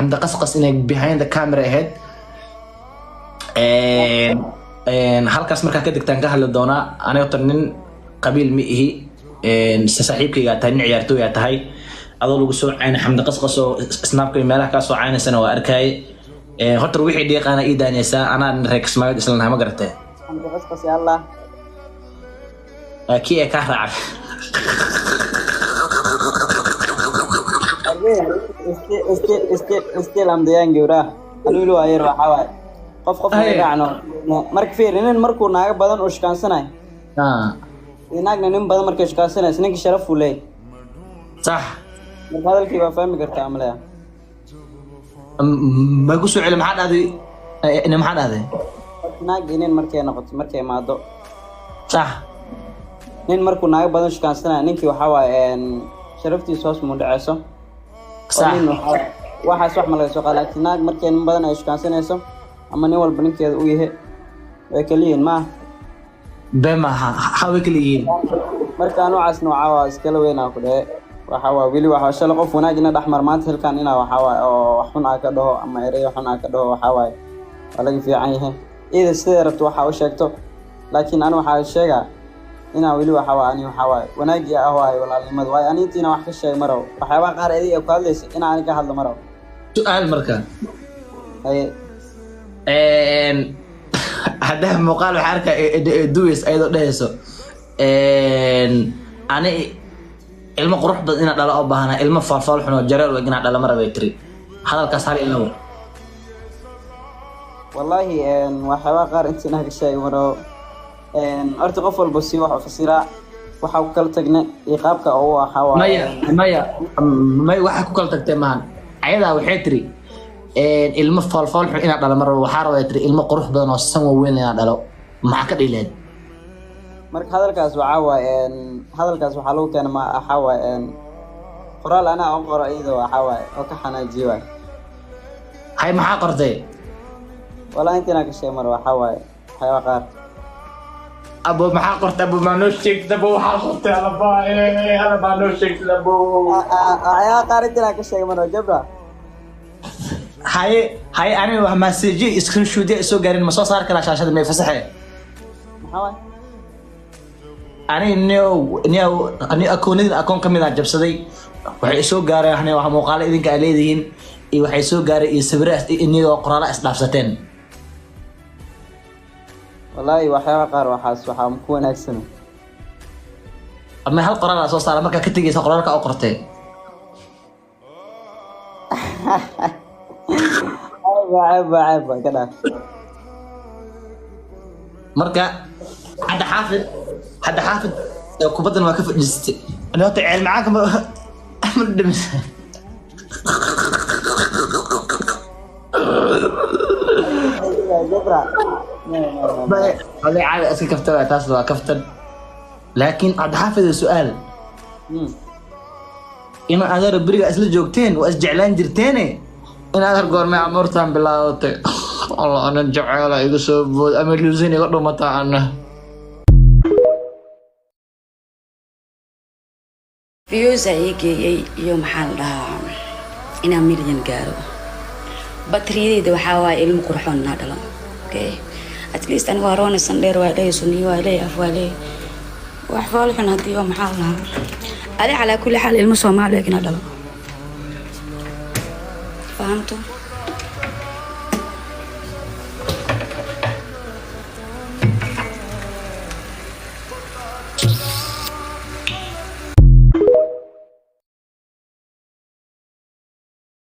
حمد قصقص إنك behind the camera ahead halkaas markaa ka degtaan ka hadli doonaa aniga horta nin qabiil ma ihi saaxiibkayga tahay nin ciyaartooy aa tahay adoo lagu soo caynay xamdi qasqas oo snaabka meelaha kaa soo caynaysana waa arkay horta wixii dhiiqaana ii daanaysaa anaa reer Kismaayo isla nahay ma garatay xamdi qasqas ya Allah kii ka raacay استيل amdayaan gawraa anigu waa yar waxa waay qof raacno marka fiirinin markuu naaga badan u shaqaansanay inaagna nin badan markay shaqaansanay ninka sharaf u leey صح marka hadalkii waa fahmi kartaa amlaya ma ku soo cilmi maxaa dhahday naag inin markay noqoto markay maado صح nin markuu naaga badan shaqaansanay ninkii waxa waay sharaftiisa hoos mu dhacayso صح waxaas wax ma laga soo qaadaa naag markay nin badan ay shaqaansanayso ama nin walba ninkeeda u yahay way kaliin ma bema hawe kaliin marka noocaas nooca waa iskala weynaa ku dhahay waxa waa wili waxa shal qof wanaagina dhaxmar maanta halkan ina waxa waa oo wax xun ka dhaho ama ereyo xun ka dhaho waxa waa laga fiican yahay ida sidee rabto waxa uu sheegto laakiin aan waxa sheegaa ina wili waxa waa ani waxa waa wanaagi ah waa walaalnimada waa ani intiina wax ka sheeg maro waxyaaba qaar adiga ku hadlaysa ina aan ka hadlo maro su'aal marka هذا مقال حركة دويس أيضا دهسو أنا علم قروح بس إن على أباهنا علم فالفال حنا جرال وجنا على مرة بيتري هذا الكسر إنه والله وحوا قار أنت نهك الشيء مرة أرتقف البصي وحفصيرة وحاول كل تجنا يقابك أو حوا ما واحد كل تجتمان عيدا وحيتري ilmo falfal xun ina dhalo mar waxa rabaytay ilmo qurux badan oo san weyn ina dhalo maxaa ka dhileen marka hadalkaas waxa lagu keenay ma aha qoraal ana oo qoraydo waxa oo ka xanaajiyo hay maxaa qortay wala intina ka sheey mar waxa hay qaar abo maxaa qortay abo ma noo sheegtay abo waxa qortay ala ma noo sheegtay abo ay qaar intina ka sheey mar jabra هاي أنا ومسجي سكرين شوت سو قارن مسوا صار كلا شاشة ما يفسحه محاول أنا أني أكون كم من عجب صدي وحيسو قارن إحنا وحمقالة إذن كأليدين وحيسو قارن يسبرة إني أقرأ لا إصلافتين والله وحيا قار وحاس وحام كون أحسن أما هل قرأ أساس على مركز كتير سأقرأ لك أقرأتين عيب كده مركا حد حافظ كوبدنا ما كيف جست انا تعال معاك احمد دمس هذا عاد اسك كفتر تاسوا كفتر لكن عاد حافظ السؤال إن أنا بريء أسل جوكتين وأسجعلان جرتيني إن أنا أقول ما عمرتهم بالله الله أنا جعله يقصب أمير لوزين يقولوا متاعنا فيوزا يجي يوم حالها إنا مليون قالوا بطريقي دو حواي المقرحون نادلا أوكي أتليست أنا وارون السندير وعليه سني وعليه أفواليه وأحفال حنا هدي يوم حالها هذا على كل حال المسوى ما عليك نادلا فهمتوا؟